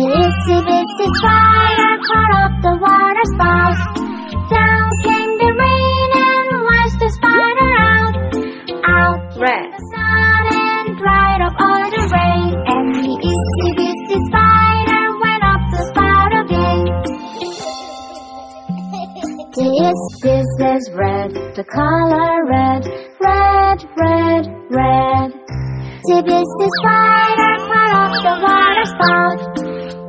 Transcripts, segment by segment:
Itsy bitsy spider caught up the water spout. Down came the rain and washed the spider out. Out came the sun and dried up all the rain. And the itsy bitsy spider went up the spout again. This is red, the color red, red, red, red. Itsy bitsy spider caught up the water spout.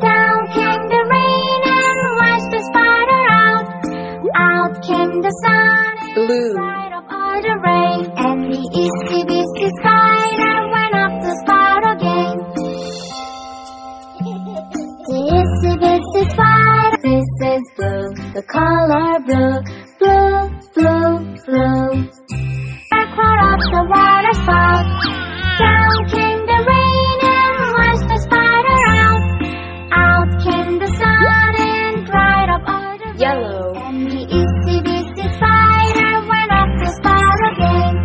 Down came the rain and washed the spider out. Out came the sun and dried up all the rain. And the itsy bitsy spider went up the spout again. The itsy bitsy spider. This is blue, the color blue, blue, blue, blue. I caught up the water spout. Down came the rain and washed the spider out. Out came the sun and dried up all the yellow. rain. And the itsy bitsy spider went up the spout again.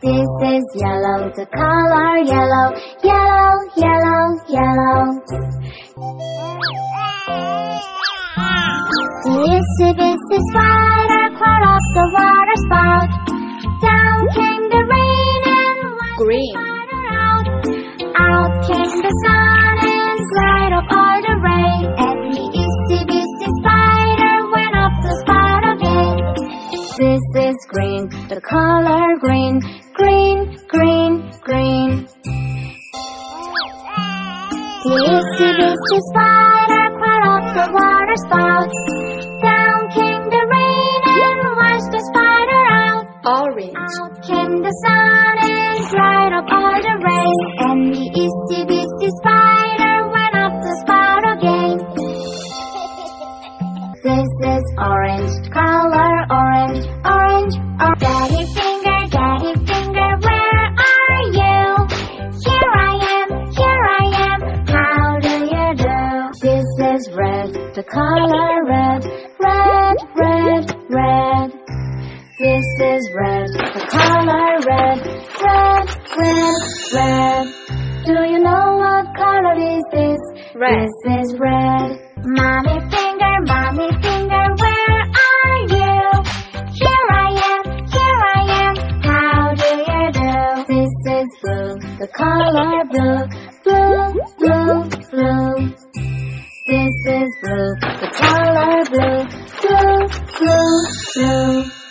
This is yellow, the color yellow, yellow, yellow, yellow. The itsy bitsy spider caught up the water spout. Down came the rain and washed Green. the spider out. Out came the sun and dried up all the rain. And the itsy bitsy spider went up the spout again. This is green, the color green, green, green, green. The itsy bitsy spider caught up the water spout. Down came the rain and washed the spider out. Orange. Out came the sun and dried up all the rain. And the itsy bitsy spider went up the spout again. This is orange, color orange, orange, orange. Daddy finger, where are you? Here I am, how do you do? This is red, the color red, red, red, red. This is red, the color red, red, red, red. Do you know what color is this? Red. This is red. Mommy finger, where are you? Here I am, how do you do? This is blue, the color blue, blue, blue, blue. This is blue, the color blue, blue, blue, blue.